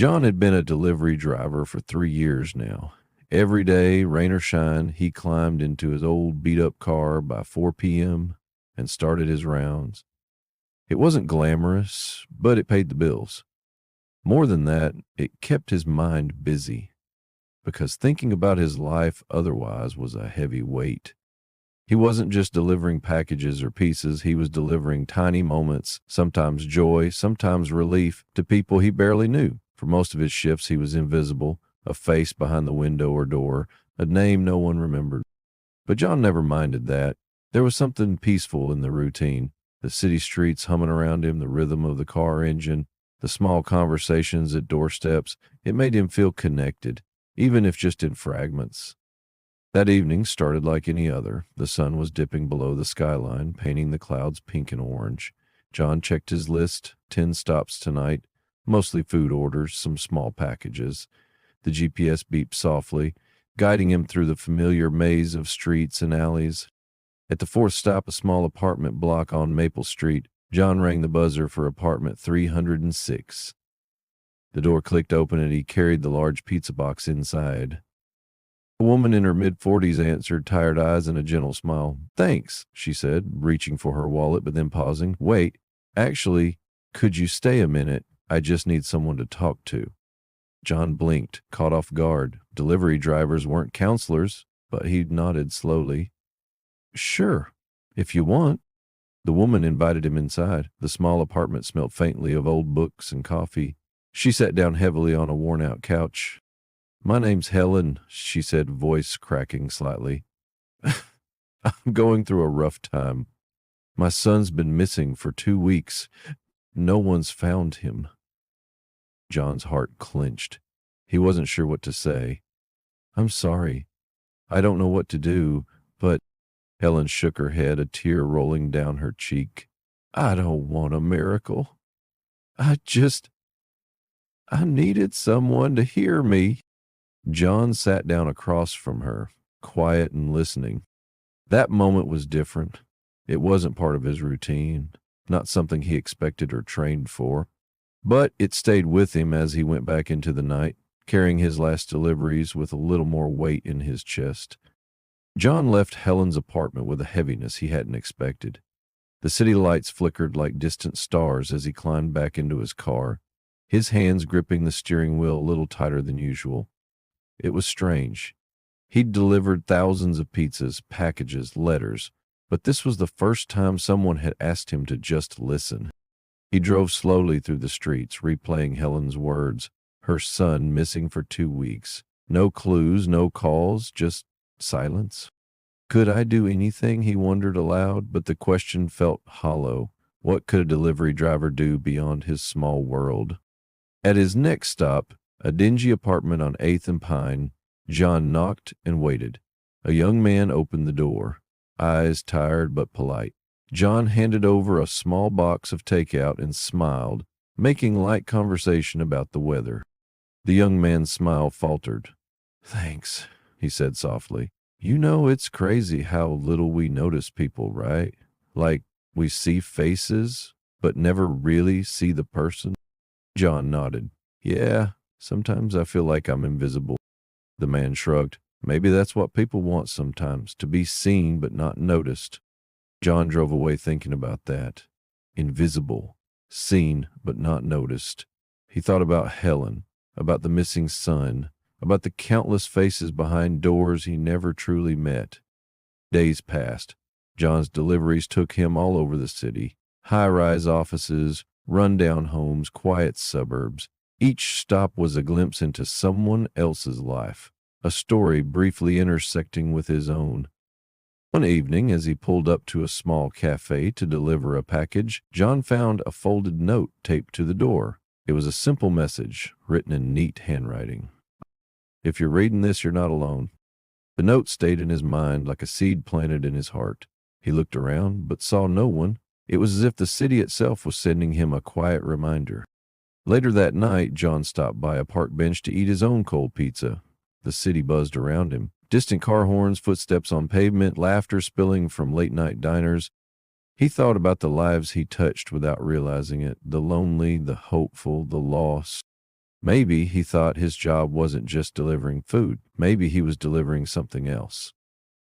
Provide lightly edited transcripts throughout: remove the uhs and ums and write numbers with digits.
John had been a delivery driver for 3 years now. Every day, rain or shine, he climbed into his old beat-up car by 4 p.m. and started his rounds. It wasn't glamorous, but it paid the bills. More than that, it kept his mind busy, because thinking about his life otherwise was a heavy weight. He wasn't just delivering packages or pieces, he was delivering tiny moments, sometimes joy, sometimes relief, to people he barely knew. For most of his shifts, he was invisible, a face behind the window or door, a name no one remembered. But John never minded that. There was something peaceful in the routine. The city streets humming around him, the rhythm of the car engine, the small conversations at doorsteps. It made him feel connected, even if just in fragments. That evening started like any other. The sun was dipping below the skyline, painting the clouds pink and orange. John checked his list, 10 stops tonight, mostly food orders, some small packages. The GPS beeped softly, guiding him through the familiar maze of streets and alleys. At the fourth stop, a small apartment block on Maple Street, John rang the buzzer for apartment 306. The door clicked open and he carried the large pizza box inside. A woman in her mid-40s answered, tired eyes and a gentle smile. "Thanks," she said, reaching for her wallet, but then pausing. "Wait, actually, could you stay a minute? I just need someone to talk to." John blinked, caught off guard. Delivery drivers weren't counselors, but he nodded slowly. "Sure, if you want." The woman invited him inside. The small apartment smelled faintly of old books and coffee. She sat down heavily on a worn-out couch. "My name's Helen," she said, voice cracking slightly. "I'm going through a rough time. My son's been missing for 2 weeks. No one's found him." John's heart clenched. He wasn't sure what to say. "I'm sorry. I don't know what to do, but—" Helen shook her head, a tear rolling down her cheek. "I don't want a miracle. I needed someone to hear me." John sat down across from her, quiet and listening. That moment was different. It wasn't part of his routine, not something he expected or trained for. But it stayed with him as he went back into the night, carrying his last deliveries with a little more weight in his chest. John left Helen's apartment with a heaviness he hadn't expected. The city lights flickered like distant stars as he climbed back into his car, his hands gripping the steering wheel a little tighter than usual. It was strange. He'd delivered thousands of pizzas, packages, letters, but this was the first time someone had asked him to just listen. He drove slowly through the streets, replaying Helen's words. Her son missing for 2 weeks. No clues, no calls, just silence. Could I do anything, he wondered aloud, but the question felt hollow. What could a delivery driver do beyond his small world? At his next stop, a dingy apartment on 8th and Pine, John knocked and waited. A young man opened the door, eyes tired but polite. John handed over a small box of takeout and smiled, making light conversation about the weather. The young man's smile faltered. "Thanks," he said softly. "You know, it's crazy how little we notice people, right? Like we see faces, but never really see the person." John nodded. "Yeah, sometimes I feel like I'm invisible." The man shrugged. "Maybe that's what people want sometimes, to be seen but not noticed." John drove away thinking about that. Invisible, seen but not noticed. He thought about Helen, about the missing son, about the countless faces behind doors he never truly met. Days passed. John's deliveries took him all over the city. High-rise offices, run-down homes, quiet suburbs. Each stop was a glimpse into someone else's life, a story briefly intersecting with his own. One evening, as he pulled up to a small cafe to deliver a package, John found a folded note taped to the door. It was a simple message, written in neat handwriting. "If you're reading this, you're not alone." The note stayed in his mind like a seed planted in his heart. He looked around, but saw no one. It was as if the city itself was sending him a quiet reminder. Later that night, John stopped by a park bench to eat his own cold pizza. The city buzzed around him. Distant car horns, footsteps on pavement, laughter spilling from late-night diners. He thought about the lives he touched without realizing it, the lonely, the hopeful, the lost. Maybe he thought his job wasn't just delivering food. Maybe he was delivering something else.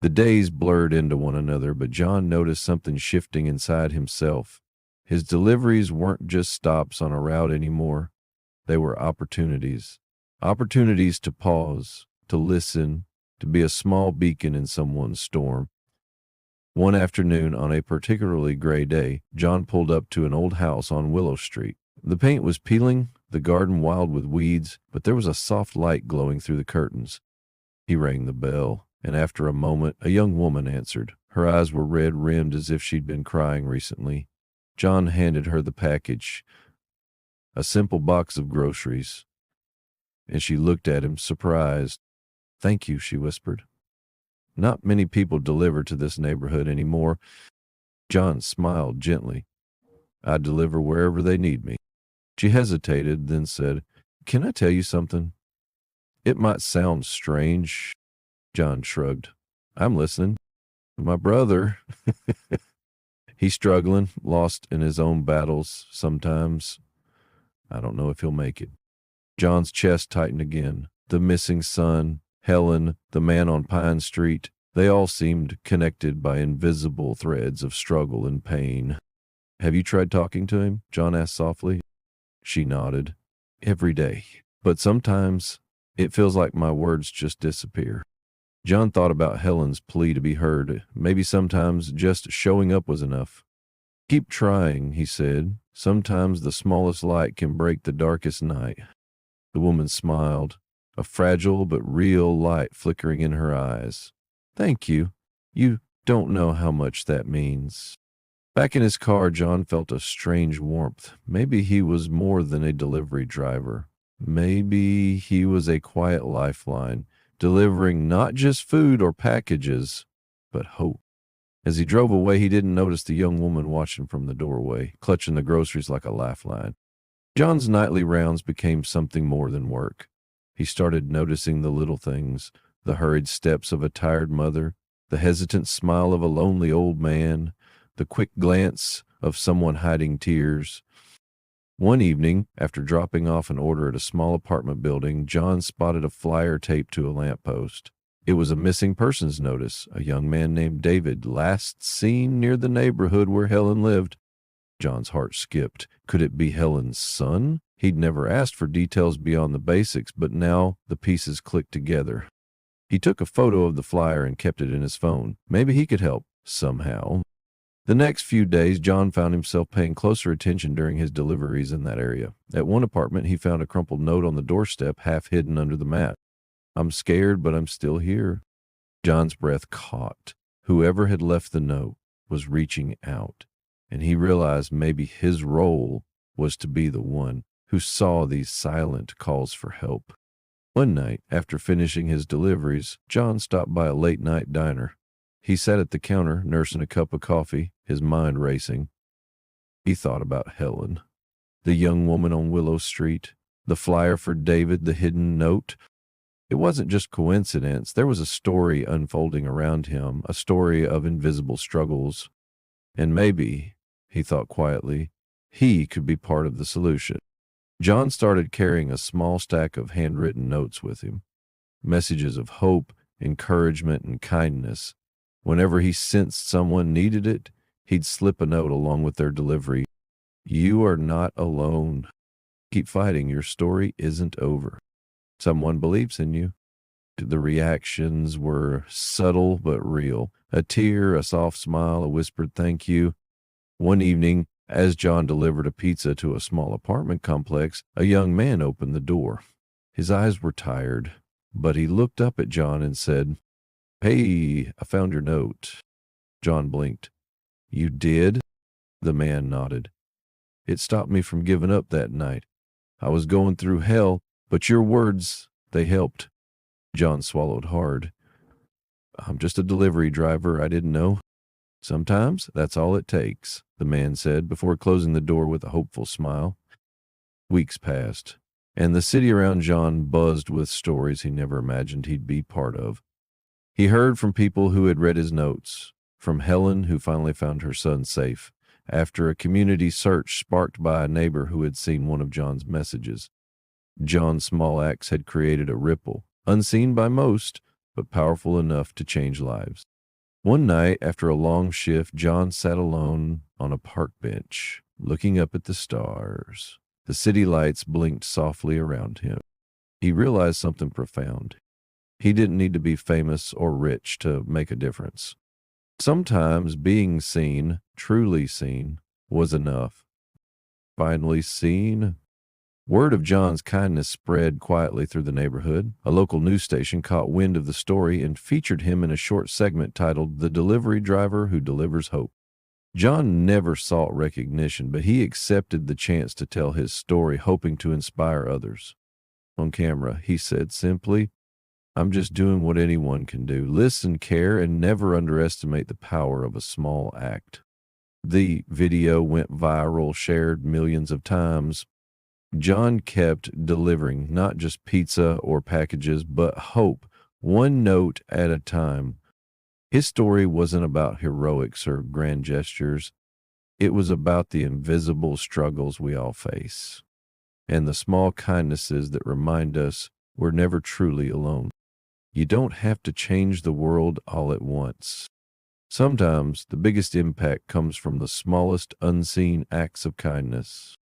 The days blurred into one another, but John noticed something shifting inside himself. His deliveries weren't just stops on a route anymore. They were opportunities. Opportunities to pause, to listen, to be a small beacon in someone's storm. One afternoon, on a particularly gray day, John pulled up to an old house on Willow Street. The paint was peeling, the garden wild with weeds, but there was a soft light glowing through the curtains. He rang the bell, and after a moment, a young woman answered. Her eyes were red-rimmed as if she'd been crying recently. John handed her the package, a simple box of groceries, and she looked at him, surprised. "Thank you," she whispered. "Not many people deliver to this neighborhood anymore." John smiled gently. "I deliver wherever they need me." She hesitated, then said, "Can I tell you something? It might sound strange." John shrugged. "I'm listening." "My brother," he's struggling, lost in his own battles sometimes. I don't know if he'll make it. John's chest tightened again. The missing son, Helen, the man on Pine Street, they all seemed connected by invisible threads of struggle and pain. "Have you tried talking to him?" John asked softly. She nodded. "Every day. But sometimes it feels like my words just disappear." John thought about Helen's plea to be heard. Maybe sometimes just showing up was enough. "Keep trying," he said. "Sometimes the smallest light can break the darkest night." The woman smiled, a fragile but real light flickering in her eyes. "Thank you. You don't know how much that means." Back in his car, John felt a strange warmth. Maybe he was more than a delivery driver. Maybe he was a quiet lifeline, delivering not just food or packages, but hope. As he drove away, he didn't notice the young woman watching from the doorway, clutching the groceries like a lifeline. John's nightly rounds became something more than work. He started noticing the little things, the hurried steps of a tired mother, the hesitant smile of a lonely old man, the quick glance of someone hiding tears. One evening, after dropping off an order at a small apartment building, John spotted a flyer taped to a lamppost. It was a missing persons notice, a young man named David, last seen near the neighborhood where Helen lived. John's heart skipped. Could it be Helen's son? He'd never asked for details beyond the basics, but now the pieces clicked together. He took a photo of the flyer and kept it in his phone. Maybe he could help, somehow. The next few days, John found himself paying closer attention during his deliveries in that area. At one apartment, he found a crumpled note on the doorstep, half hidden under the mat. "I'm scared, but I'm still here." John's breath caught. Whoever had left the note was reaching out, and he realized maybe his role was to be the one who saw these silent calls for help. One night, after finishing his deliveries, John stopped by a late-night diner. He sat at the counter, nursing a cup of coffee, his mind racing. He thought about Helen, the young woman on Willow Street, the flyer for David, the hidden note. It wasn't just coincidence. There was a story unfolding around him, a story of invisible struggles. And maybe, he thought quietly, he could be part of the solution. John started carrying a small stack of handwritten notes with him, messages of hope, encouragement, and kindness. Whenever he sensed someone needed it, he'd slip a note along with their delivery. "You are not alone. Keep fighting. Your story isn't over. Someone believes in you." The reactions were subtle but real. A tear, a soft smile, a whispered thank you. One evening, as John delivered a pizza to a small apartment complex, a young man opened the door. His eyes were tired, but he looked up at John and said, "Hey, I found your note." John blinked. "You did?" The man nodded. "It stopped me from giving up that night. I was going through hell, but your words, they helped." John swallowed hard. "I'm just a delivery driver. I didn't know." "Sometimes that's all it takes," the man said before closing the door with a hopeful smile. Weeks passed, and the city around John buzzed with stories he never imagined he'd be part of. He heard from people who had read his notes, from Helen, who finally found her son safe after a community search sparked by a neighbor who had seen one of John's messages. John's small acts had created a ripple, unseen by most, but powerful enough to change lives. One night, after a long shift, John sat alone on a park bench, looking up at the stars. The city lights blinked softly around him. He realized something profound. He didn't need to be famous or rich to make a difference. Sometimes being seen, truly seen, was enough. Finally seen. Word of John's kindness spread quietly through the neighborhood. A local news station caught wind of the story and featured him in a short segment titled "The Delivery Driver Who Delivers Hope." John never sought recognition, but he accepted the chance to tell his story, hoping to inspire others. On camera, he said simply, "I'm just doing what anyone can do. Listen, care, and never underestimate the power of a small act." The video went viral, shared millions of times. John kept delivering not just pizza or packages, but hope, one note at a time. His story wasn't about heroics or grand gestures. It was about the invisible struggles we all face and the small kindnesses that remind us we're never truly alone. You don't have to change the world all at once. Sometimes the biggest impact comes from the smallest unseen acts of kindness.